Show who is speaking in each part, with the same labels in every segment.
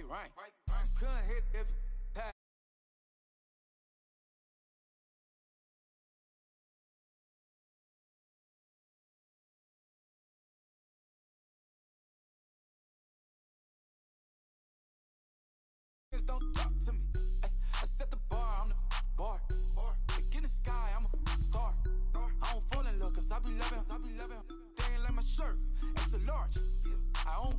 Speaker 1: right range. Couldn't hit if it don't talk to me. I set the bar, I'm the bar. Like in the sky, I'm a star. I don't fall in love, cause I be loving. They ain't like my shirt, extra large. I own.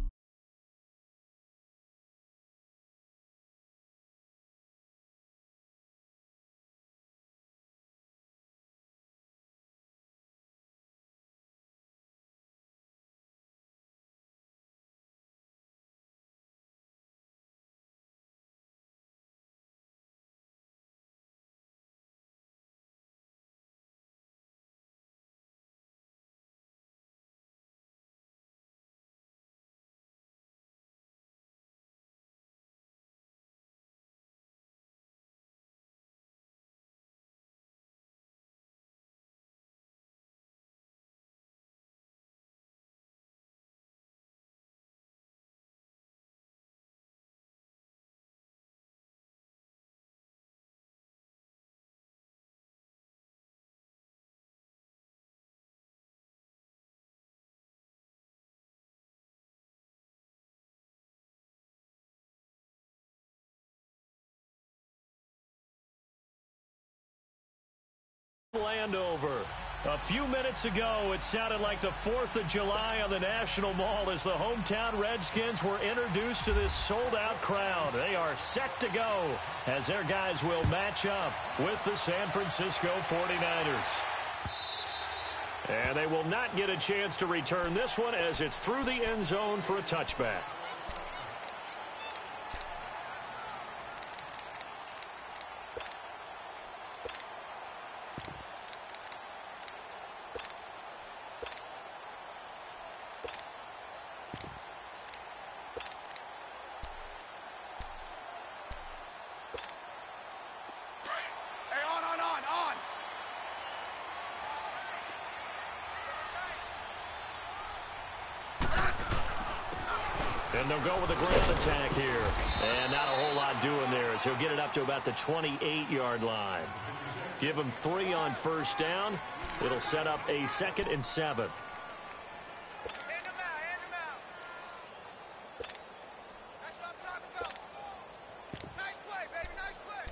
Speaker 2: Landover. A few minutes ago, it sounded like the 4th of July on the National Mall as the hometown Redskins were introduced to this sold-out crowd. They are set to go as their guys will match up with the San Francisco 49ers. And they will not get a chance to return this one as it's through the end zone for a touchback. And they'll go with a ground attack here. And not a whole lot doing there as he'll get it up to about the 28-yard line. Give him 3 on first down. It'll set up a 2nd and 7.
Speaker 3: Hand him out. That's what I'm talking about. Nice play, baby, nice play.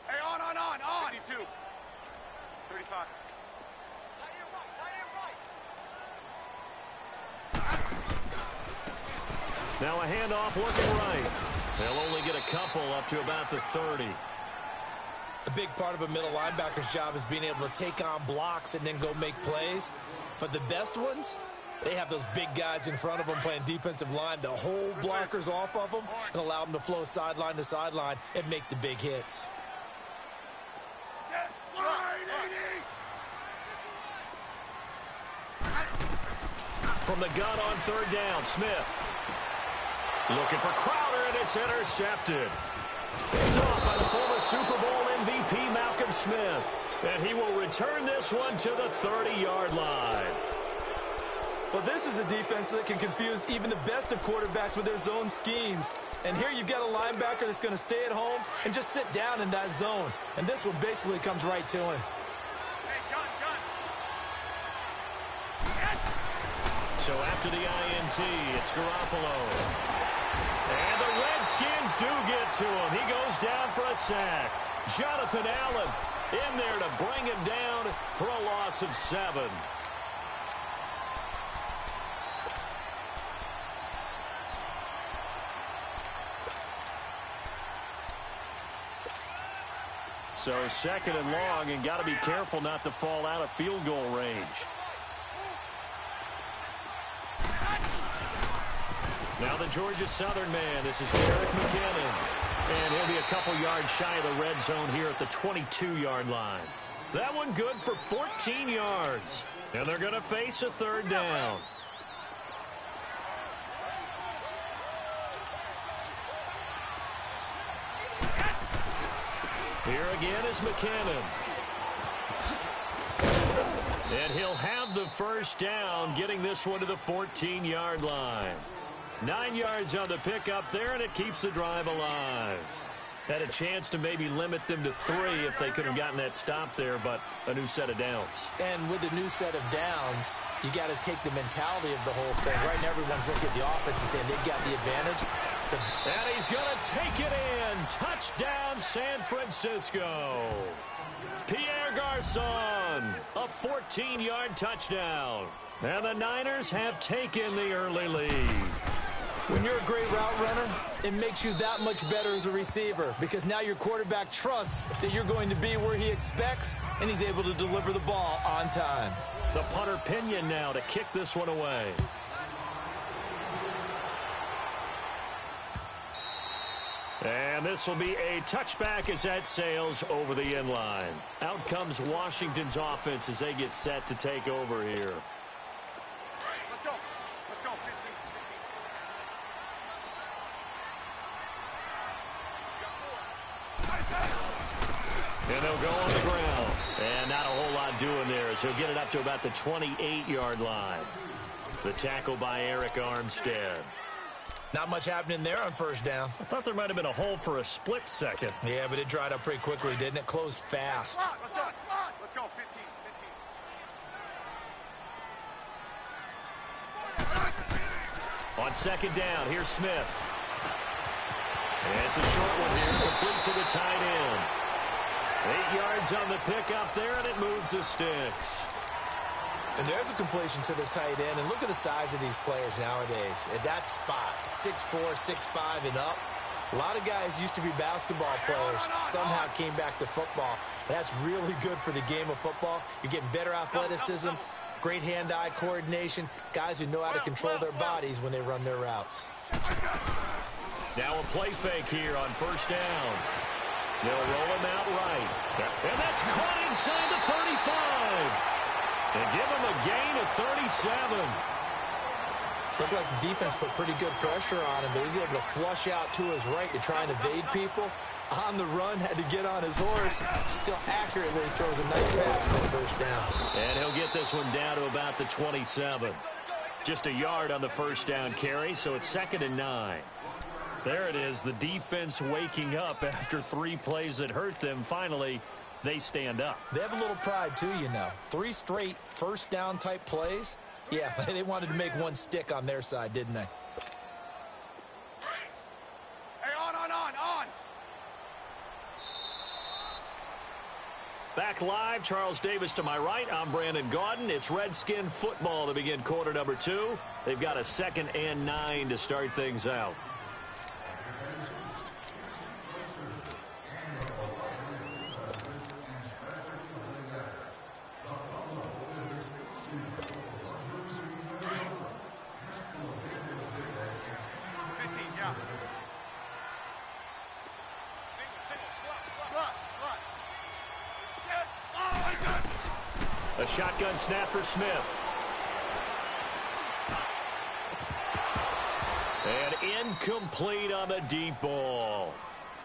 Speaker 3: Hey, on. 52. 35.
Speaker 2: Now a handoff looking right. They'll only get a couple up to about the 30.
Speaker 4: A big part of a middle linebacker's job is being able to take on blocks and then go make plays. But the best ones, they have those big guys in front of them playing defensive line to hold blockers off of them and allow them to flow sideline to sideline and make the big hits.
Speaker 2: From the gun on 3rd down, Smith. Looking for Crowder, and it's intercepted. Picked off by the former Super Bowl MVP, Malcolm Smith. And he will return this one to the 30-yard line.
Speaker 4: Well, this is a defense that can confuse even the best of quarterbacks with their zone schemes. And here you've got a linebacker that's going to stay at home and just sit down in that zone. And this one basically comes right to him.
Speaker 2: So after the INT, it's Garoppolo. And the Redskins do get to him. He goes down for a sack. Jonathan Allen in there to bring him down for a loss of 7. So 2nd and long, and got to be careful not to fall out of field goal range. Now the Georgia Southern man, this is Jerick McKinnon. And he'll be a couple yards shy of the red zone here at the 22-yard line. That one good for 14 yards. And they're going to face a 3rd down. Here again is McKinnon. And he'll have the first down, getting this one to the 14-yard line. 9 yards on the pickup there, and it keeps the drive alive. Had a chance to maybe limit them to 3 if they could have gotten that stop there, but a new set of downs.
Speaker 4: And with a new set of downs, you got to take the mentality of the whole thing. Right now, everyone's looking at the offense and saying they've got the advantage.
Speaker 2: And he's going to take it in. Touchdown, San Francisco. Pierre Garçon, a 14-yard touchdown. And the Niners have taken the early lead.
Speaker 4: When you're a great route runner, it makes you that much better as a receiver because now your quarterback trusts that you're going to be where he expects, and he's able to deliver the ball on time.
Speaker 2: The punter Pinion now to kick this one away. And this will be a touchback as that sails over the end line. Out comes Washington's offense as they get set to take over here.
Speaker 3: Let's go. Let's go. 15.
Speaker 2: And they'll go on the ground. And not a whole lot doing there as he'll get it up to about the 28-yard line. The tackle by Eric Armstead.
Speaker 4: Not much happening there on first down.
Speaker 2: I thought there might have been a hole for a split second.
Speaker 4: Yeah, but it dried up pretty quickly, didn't it? Closed fast.
Speaker 3: Let's go. Let's go. 15.
Speaker 2: On second down, here's Smith. And it's a short one here, complete to the tight end. 8 yards on the pickup there, and it moves the sticks.
Speaker 4: And there's a completion to the tight end. And look at the size of these players nowadays. At that spot, 6'4", 6'5", and up. A lot of guys used to be basketball players, somehow came back to football. And that's really good for the game of football. You're getting better athleticism, great hand-eye coordination, guys who know how to control their bodies when they run their routes.
Speaker 2: Now a play fake here on first down. They'll roll him out right. And that's caught inside the 35. And give him a gain of 37.
Speaker 4: Looked like the defense put pretty good pressure on him, but he's able to flush out to his right to try and evade people. On the run, had to get on his horse. Still accurately throws a nice pass for the first down.
Speaker 2: And he'll get this one down to about the 27. Just a yard on the first down carry, so it's 2nd and 9. There it is, the defense waking up after 3 plays that hurt them. Finally, they stand up.
Speaker 4: They have a little pride, too, you know. 3 straight first down type plays. Yeah, they wanted to make one stick on their side, didn't they?
Speaker 3: Hey, on.
Speaker 2: Back live, Charles Davis to my right. I'm Brandon Gaudin. It's Redskin football to begin quarter number 2. They've got a 2nd and 9 to start things out. A shotgun snap for Smith. And incomplete on the deep ball.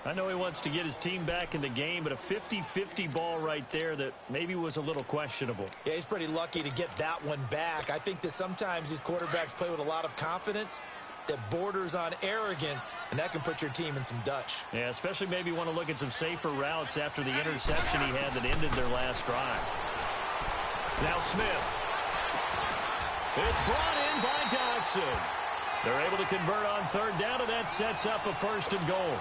Speaker 2: I know he wants to get his team back in the game, but a 50-50 ball right there that maybe was a little questionable.
Speaker 4: Yeah, he's pretty lucky to get that one back. I think that sometimes these quarterbacks play with a lot of confidence that borders on arrogance, and that can put your team in some Dutch.
Speaker 2: Yeah, especially maybe want to look at some safer routes after the interception he had that ended their last drive. Now Smith. It's brought in by Dodson. They're able to convert on third down, and that sets up a 1st and goal.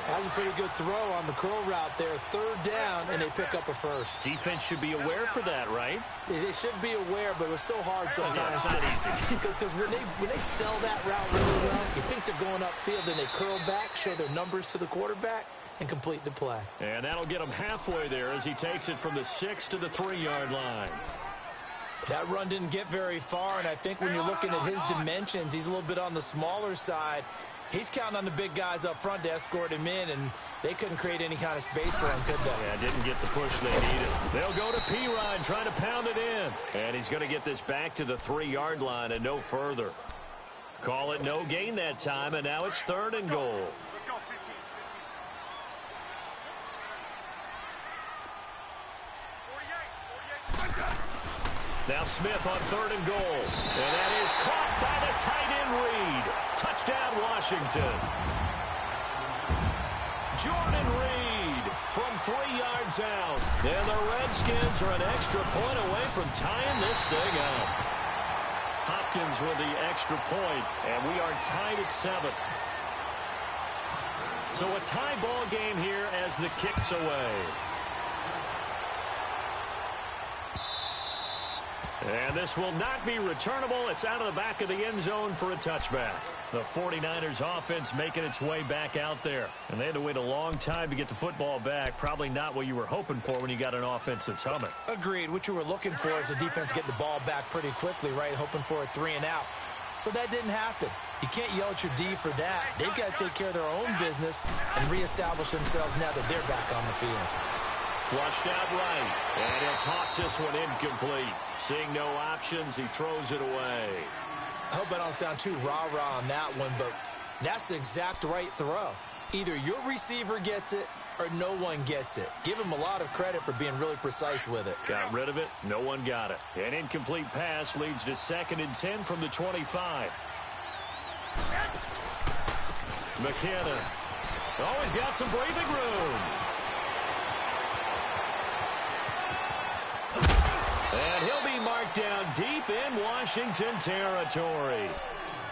Speaker 4: Has a pretty good throw on the curl route there. 3rd down, and they pick up a 1st.
Speaker 2: Defense should be aware for that, right?
Speaker 4: They should be aware, but it was so hard sometimes.
Speaker 2: It's not easy.
Speaker 4: Because when they sell that route really well, you think they're going upfield, and they curl back, show their numbers to the quarterback, and complete the play.
Speaker 2: And that'll get him halfway there as he takes it from the 6 to the 3-yard line.
Speaker 4: That run didn't get very far, and I think when you're looking at his dimensions, he's a little bit on the smaller side. He's counting on the big guys up front to escort him in, and they couldn't create any kind of space for him, could they?
Speaker 2: Yeah, didn't get the push they needed. They'll go to P-Ryan trying to pound it in. And he's going to get this back to the 3-yard line and no further. Call it no gain that time, and now it's 3rd and goal.
Speaker 3: Let's go. 15. 48.
Speaker 2: Now Smith on 3rd and goal. And that is caught by the tight end Reed. Touchdown, Washington. Jordan Reed from 3 yards out. And the Redskins are an extra point away from tying this thing up. Hopkins with the extra point, and we are tied at 7. So a tie ball game here as the kick's away. And this will not be returnable. It's out of the back of the end zone for a touchback. The 49ers offense making its way back out there. And they had to wait a long time to get the football back. Probably not what you were hoping for when you got an offense that's humming.
Speaker 4: Agreed. What you were looking for is the defense getting the ball back pretty quickly, right? Hoping for a 3 and out. So that didn't happen. You can't yell at your D for that. They've got to take care of their own business and reestablish themselves now that they're back on the field.
Speaker 2: Flushed out right, and he'll toss this one incomplete. Seeing no options, he throws it away.
Speaker 4: I hope I don't sound too rah-rah on that one, but that's the exact right throw. Either your receiver gets it or no one gets it. Give him a lot of credit for being really precise with it.
Speaker 2: Got rid of it. No one got it. An incomplete pass leads to 2nd and 10 from the 25. McKinnon. Always got some breathing room. And he'll be marked down deep in Washington territory.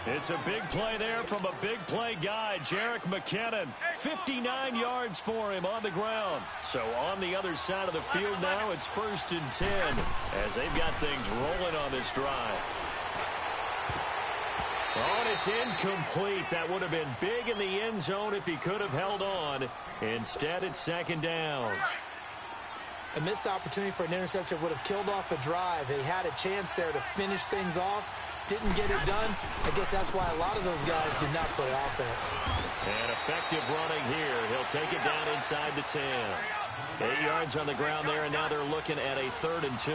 Speaker 2: It's a big play there from a big play guy, Jerick McKinnon. 59 yards for him on the ground. So on the other side of the field now, it's 1st and 10 as they've got things rolling on this drive. Oh, and it's incomplete. That would have been big in the end zone if he could have held on. Instead, it's 2nd down.
Speaker 4: A missed opportunity for an interception would have killed off a drive. They had a chance there to finish things off. Didn't get it done. I guess that's why a lot of those guys did not play offense.
Speaker 2: And effective running here. He'll take it down inside the 10. 8 yards on the ground there, and now they're looking at a 3rd and 2.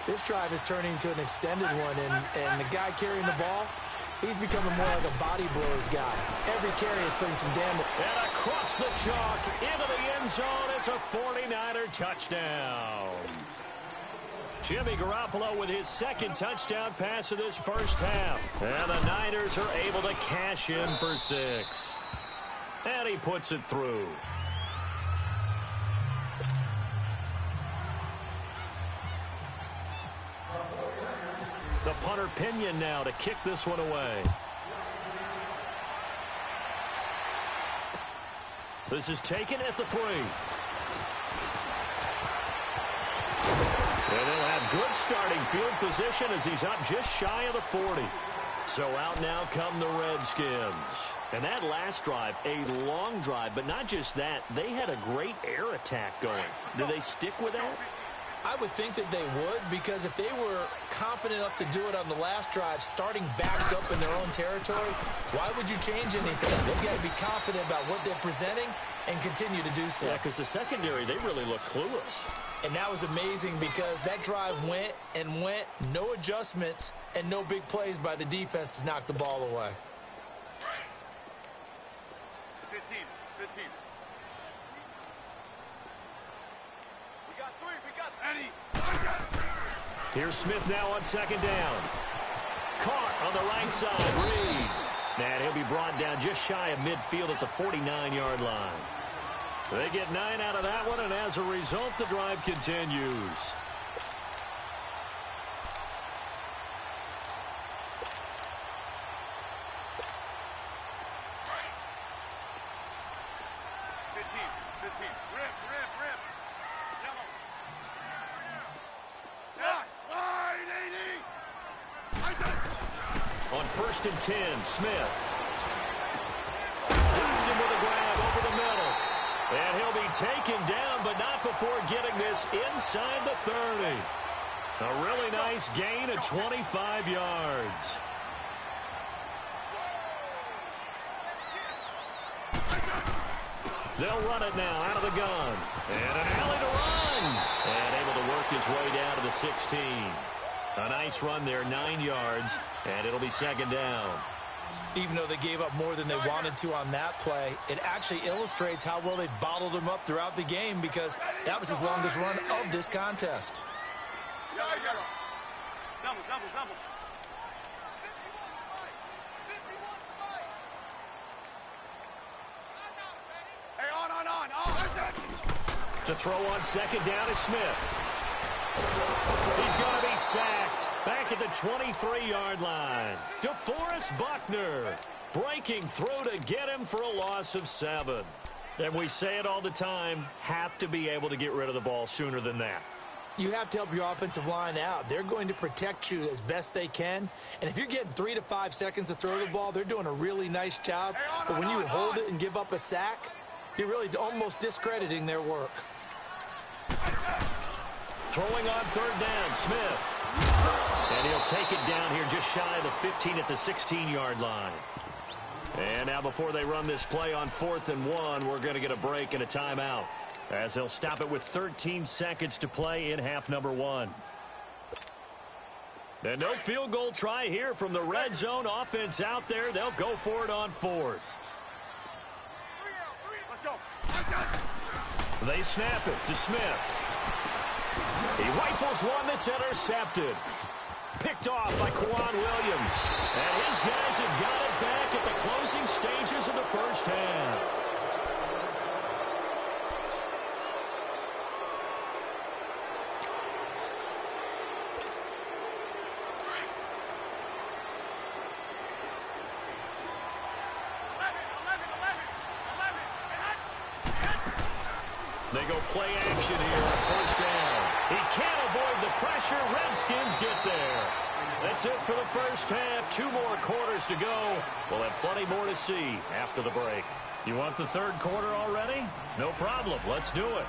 Speaker 4: This drive is turning into an extended one, and the guy carrying the ball, he's becoming more like a body blows guy. Every carry is putting some damage.
Speaker 2: And across the chalk, into the end zone, it's a 49er touchdown. Jimmy Garoppolo with his 2nd touchdown pass of this first half. And the Niners are able to cash in for 6. And he puts it through. The punter Pinion now to kick this one away. This is taken at the 3. And they'll have good starting field position as he's up just shy of the 40. So out now come the Redskins. And that last drive, a long drive, but not just that. They had a great air attack going. Do they stick with that?
Speaker 4: I would think that they would, because if they were confident enough to do it on the last drive, starting backed up in their own territory, why would you change anything? They've got to be confident about what they're presenting and continue to do so.
Speaker 2: Yeah, because the secondary, they really look clueless.
Speaker 4: And that was amazing because that drive went and went, no adjustments, and no big plays by the defense to knock the ball away.
Speaker 3: 15. We got 3. We got Eddie.
Speaker 2: Here's Smith now on 2nd down. Caught on the right side, Reed. And he'll be brought down just shy of midfield at the 49-yard line. They get 9 out of that one, and as a result, the drive continues. On 1st and 10, Smith. Ducks him with a grab over the middle. And he'll be taken down, but not before getting this inside the 30. A really nice gain of 25 yards. They'll run it now out of the gun. And an alley to run. And able to work his way down to the 16. A nice run there, 9 yards, and it'll be 2nd down.
Speaker 4: Even though they gave up more than they wanted to on that play, it actually illustrates how well they bottled them up throughout the game, because that was his longest run of this contest.
Speaker 3: Yellow. Double. 51 to fight. Hey, on.
Speaker 2: To throw on second down is Smith. He's going to be sacked back at the 23-yard line. DeForest Buckner breaking through to get him for a loss of 7. And we say it all the time, have to be able to get rid of the ball sooner than that.
Speaker 4: You have to help your offensive line out. They're going to protect you as best they can. And if you're getting 3 to 5 seconds to throw the ball, they're doing a really nice job. But when you hold it and give up a sack, you're really almost discrediting their work.
Speaker 2: Throwing on third down, Smith. And he'll take it down here just shy of the 15 at the 16-yard line. And now before they run this play on 4th and 1, we're going to get a break and a timeout, as they'll stop it with 13 seconds to play in half number 1. And no field goal try here from the red zone offense out there. They'll go for it on 4th.
Speaker 3: Let's go.
Speaker 2: They snap it to Smith. He rifles one that's intercepted. Picked off by Quan Williams. And his guys have got it back at the closing stages of the first half. They go play action here on first down. He can't avoid the pressure. Redskins get there. That's it for the first half. 2 more quarters to go. We'll have plenty more to see after the break. You want the third quarter already? No problem. Let's do it.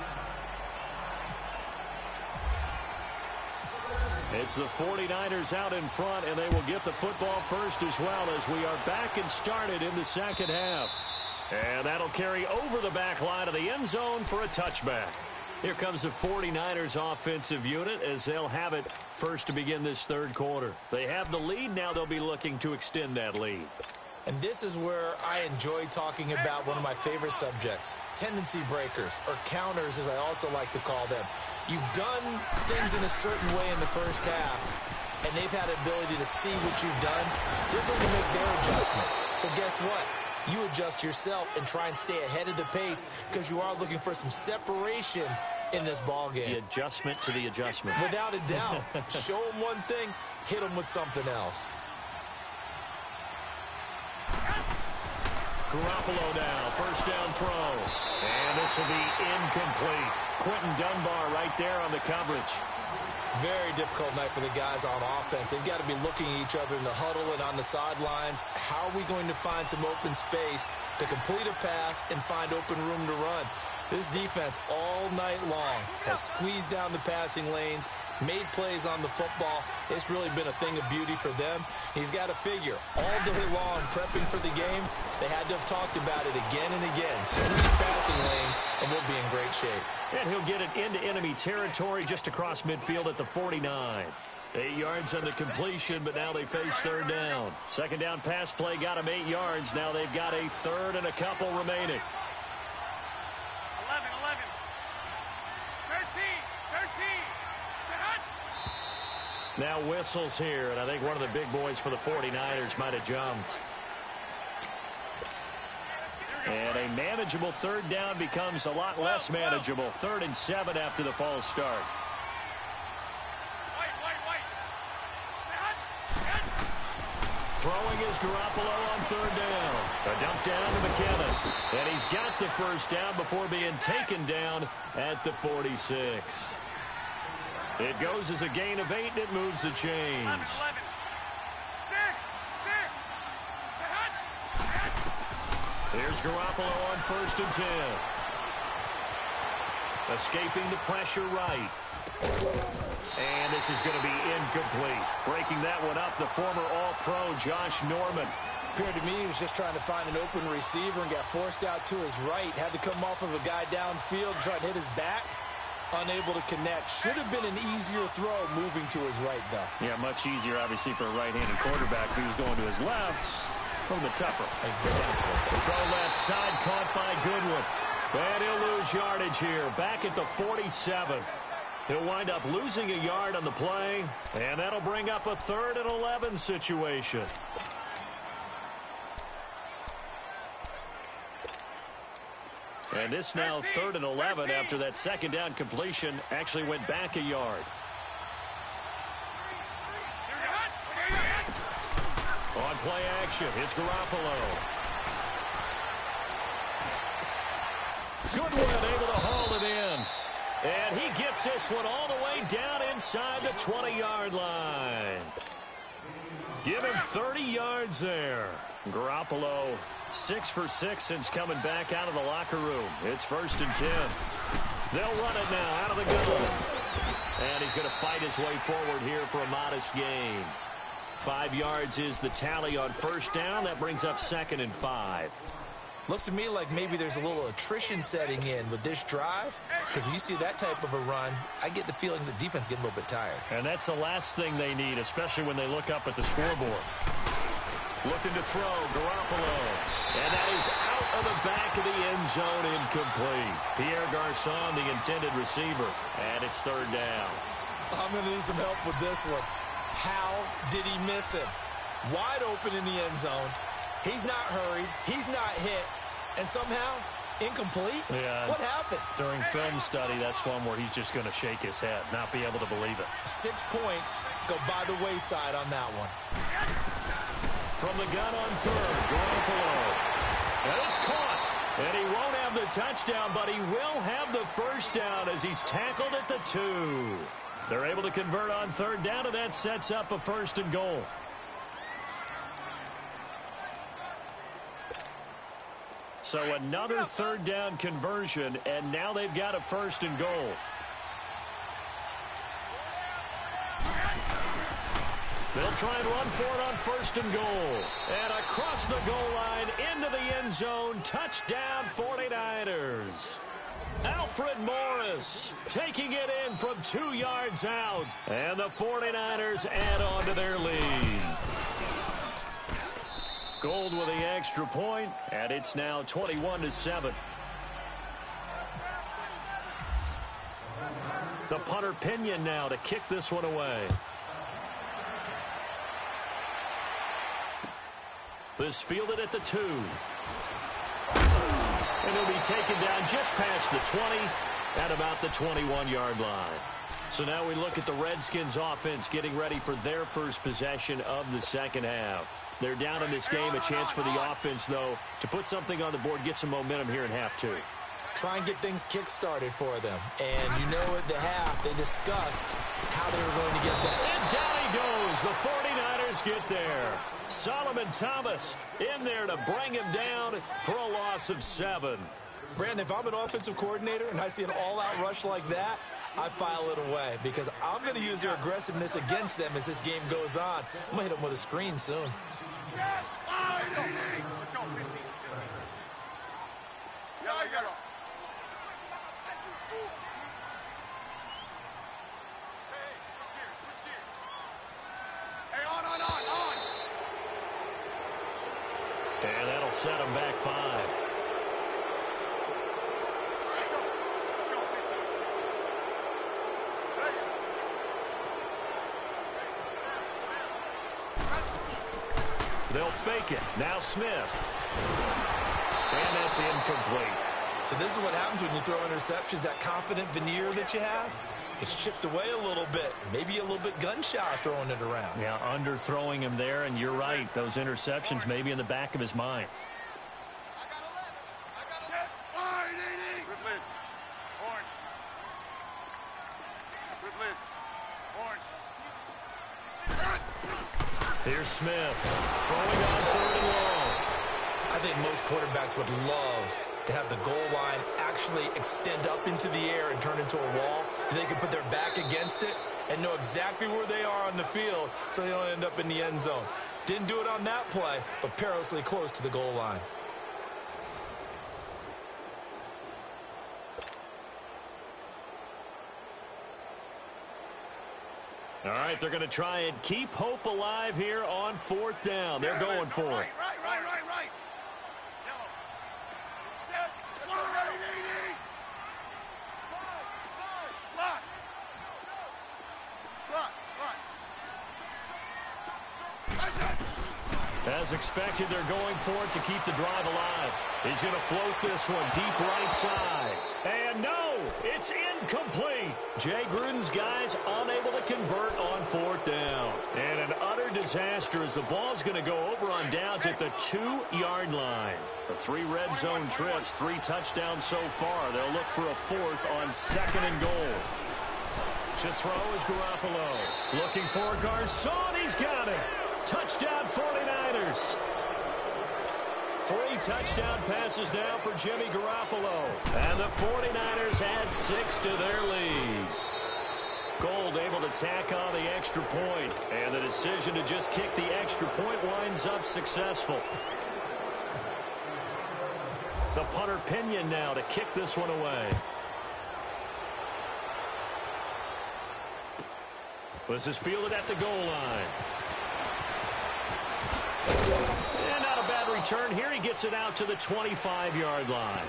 Speaker 2: It's the 49ers out in front, and they will get the football first as well, as we are back and started in the second half. And that'll carry over the back line of the end zone for a touchback. Here comes the 49ers offensive unit as they'll have it first to begin this third quarter. They have the lead. Now they'll be looking to extend that lead.
Speaker 4: And this is where I enjoy talking about one of my favorite subjects, tendency breakers, or counters as I also like to call them. You've done things in a certain way in the first half, and they've had the ability to see what you've done. They're going to make their adjustments. So guess what? You adjust yourself and try and stay ahead of the pace because you are looking for some separation in this ball game.
Speaker 2: The adjustment to the adjustment.
Speaker 4: Without a doubt. Show them one thing, hit them with something else.
Speaker 2: Garoppolo now, first down throw. And this will be incomplete. Quentin Dunbar right there on the coverage.
Speaker 4: Very difficult night for the guys on offense. They've got to be looking at each other in the huddle and on the sidelines. How are we going to find some open space to complete a pass and find open room to run? This defense all night long has squeezed down the passing lanes, made plays on the football. It's really been a thing of beauty for them. He's got to figure all day long prepping for the game, they had to have talked about it again and again. Squeeze passing lanes, and we'll be in great shape.
Speaker 2: And he'll get it into enemy territory just across midfield at the 49. 8 yards on the completion, but now they face third down. Second down pass play got him 8 yards. Now they've got a third and a couple remaining.
Speaker 3: 11. 13.
Speaker 2: Now whistles here, and I think one of the big boys for the 49ers might have jumped. And a manageable third down becomes a lot less manageable. 3rd and 7 after the false start. Throwing is Garoppolo on third down. A dump down to McKinnon. And he's got the first down before being taken down at the 46. It goes as a gain of 8, and it moves the chains.
Speaker 3: 11.
Speaker 2: Here's Garoppolo on 1st and 10. Escaping the pressure right. And this is going to be incomplete. Breaking that one up, the former All-Pro Josh Norman.
Speaker 4: Appeared to me he was just trying to find an open receiver and got forced out to his right. Had to come off of a guy downfield, try to hit his back. Unable to connect. Should have been an easier throw moving to his right, though.
Speaker 2: Yeah, much easier, obviously, for a right-handed quarterback who's going to his left. A little bit tougher.
Speaker 4: Exactly.
Speaker 2: The throw left side caught by Goodwin. And he'll lose yardage here. Back at the 47. He'll wind up losing a yard on the play, and that'll bring up a 3rd and 11 situation. And this now 3rd and 11 after that second down completion actually went back a yard. On play action, it's Garoppolo. Goodwin able to haul it in. And he gets this one all the way down inside the 20-yard line. Give him 30 yards there. Garoppolo 6 for 6 since coming back out of the locker room. It's 1st and 10. They'll run it now out of the gun. And he's going to fight his way forward here for a modest gain. 5 yards is the tally on 1st down. That brings up 2nd and 5.
Speaker 4: Looks to me like maybe there's a little attrition setting in with this drive, because when you see that type of a run, I get the feeling the defense getting a little bit tired.
Speaker 2: And that's the last thing they need, especially when they look up at the scoreboard. Looking to throw, Garoppolo. And that is out of the back of the end zone, incomplete. Pierre Garçon, the intended receiver. And it's 3rd down.
Speaker 4: I'm going to need some help with this one. How did he miss him? Wide open in the end zone. He's not hurried. He's not hit. And somehow, incomplete?
Speaker 2: Yeah.
Speaker 4: What happened?
Speaker 2: During film study, that's one where he's just going to shake his head, not be able to believe it.
Speaker 4: 6 points go by the wayside on that one.
Speaker 2: From the gun on 3rd, Garoppolo. And it's caught. And he won't have the touchdown, but he will have the 1st down as he's tackled at the 2. They're able to convert on 3rd down, and that sets up a 1st and goal. So another 3rd down conversion, and now they've got a 1st and goal. They'll try and run for it on 1st and goal. And across the goal line, into the end zone, touchdown 49ers. Alfred Morris taking it in from 2 yards out. And the 49ers add on to their lead. Gold with the extra point, and it's now 21-7. The punter Pinion now to kick this one away. This fielded at the 2. And he'll be taken down just past the 20 at about the 21-yard line. So now we look at the Redskins offense getting ready for their first possession of the second half. They're down in this game. A chance for the offense, though, to put something on the board, get some momentum here in half 2.
Speaker 4: Try and get things kick-started for them. And you know at the half, they discussed how they were going to get that.
Speaker 2: And down he goes. The 49ers get there. Solomon Thomas in there to bring him down for a loss of 7.
Speaker 4: Brandon, if I'm an offensive coordinator and I see an all-out rush like that, I file it away because I'm going to use their aggressiveness against them as this game goes on. I'm going to hit them with a screen soon.
Speaker 3: Let's go, 15. Yeah, you got it. Hey, switch gears. Hey, on.
Speaker 2: And that'll set them back 5. They'll fake it. Now Smith. And that's incomplete.
Speaker 4: So this is what happens when you throw interceptions. That confident veneer that you have gets chipped away a little bit. Maybe a little bit gun-shy throwing it around.
Speaker 2: Yeah, underthrowing him there, and you're right. Those interceptions may be in the back of his mind.
Speaker 3: I got 11. Good listen. Orange. Good listen. Orange.
Speaker 2: Here's Smith throwing on 3rd and long.
Speaker 4: I think most quarterbacks would love to have the goal line actually extend up into the air and turn into a wall. And they can put their back against it and know exactly where they are on the field so they don't end up in the end zone. Didn't do it on that play, but perilously close to the goal line.
Speaker 2: All right, they're going to try and keep hope alive here on 4th down. They're going for it.
Speaker 3: Right. Yellow. Set. Let's go, ready, Block.
Speaker 2: As expected, they're going for it to keep the drive alive. He's going to float this one deep right side. And no, it's incomplete. Jay Gruden's guys unable to convert on fourth down. And an utter disaster as the ball's going to go over on downs at the 2-yard line. The 3 red zone trips, 3 touchdowns so far. They'll look for a fourth on 2nd and goal. To throw is Garoppolo. Looking for Garcon. He's got it. Touchdown 49ers. 3 touchdown passes now for Jimmy Garoppolo. And the 49ers add 6 to their lead. Gold able to tack on the extra point. And the decision to just kick the extra point winds up successful. The punter Pinion now to kick this one away. This is fielded at the goal line. And not a bad return here. He gets it out to the 25-yard line.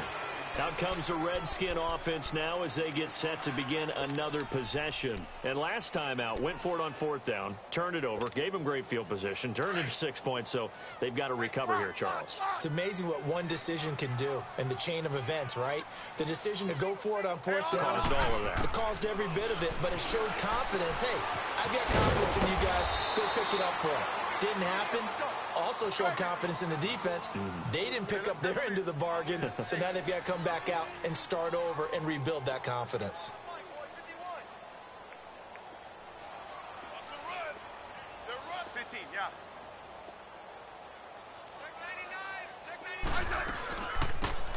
Speaker 2: Out comes the Redskin offense now as they get set to begin another possession. And last time out, went for it on fourth down, turned it over, gave them great field position, turned it to 6 points, so they've got to recover here, Charles.
Speaker 4: It's amazing what one decision can do in the chain of events, right? The decision to go for it on fourth down.
Speaker 2: Caused all of that.
Speaker 4: It caused every bit of it, but it showed confidence. Hey, I've got confidence in you guys. Go pick it up for them. Didn't happen. Also showed confidence in the defense. They didn't pick up their end of the bargain, so now they've got to come back out and start over and rebuild that confidence.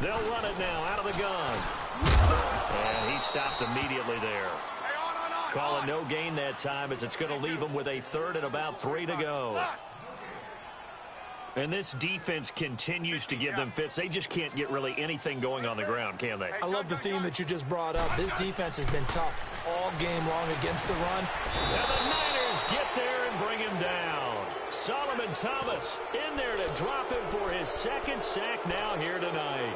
Speaker 2: They'll run it now out of the gun. And he stopped immediately there. Call it no gain that time as it's going to leave them with a 3rd and about 3 to go. And this defense continues to give them fits. They just can't get really anything going on the ground, can they?
Speaker 4: I love the theme that you just brought up. This defense has been tough all game long against the run.
Speaker 2: And the Niners get there and bring him down. Solomon Thomas in there to drop him for his 2nd sack now here tonight.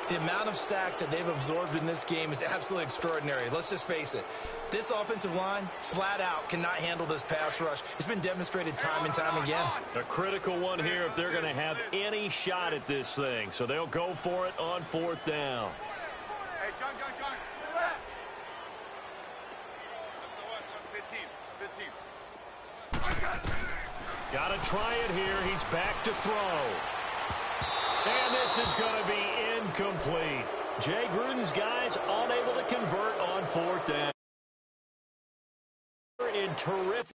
Speaker 4: The amount of sacks that they've absorbed in this game is absolutely extraordinary. Let's just face it. This offensive line, flat out, cannot handle this pass rush. It's been demonstrated time and time again.
Speaker 2: A critical one here if they're going to have any shot at this thing. So they'll go for it on fourth down.
Speaker 3: Hey, gun.
Speaker 2: Got to try it here. He's back to throw. And this is going to be incomplete. Jay Gruden's guys unable to convert on fourth down. In terrific.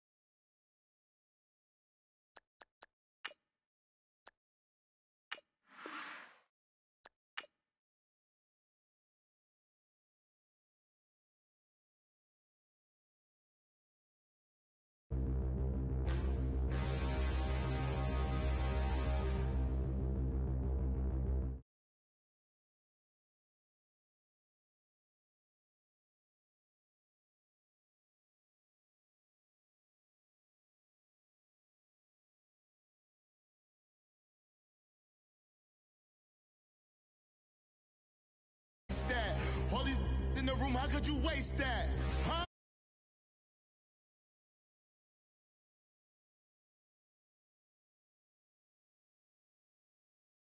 Speaker 1: All these in the room, how could you waste that? Huh?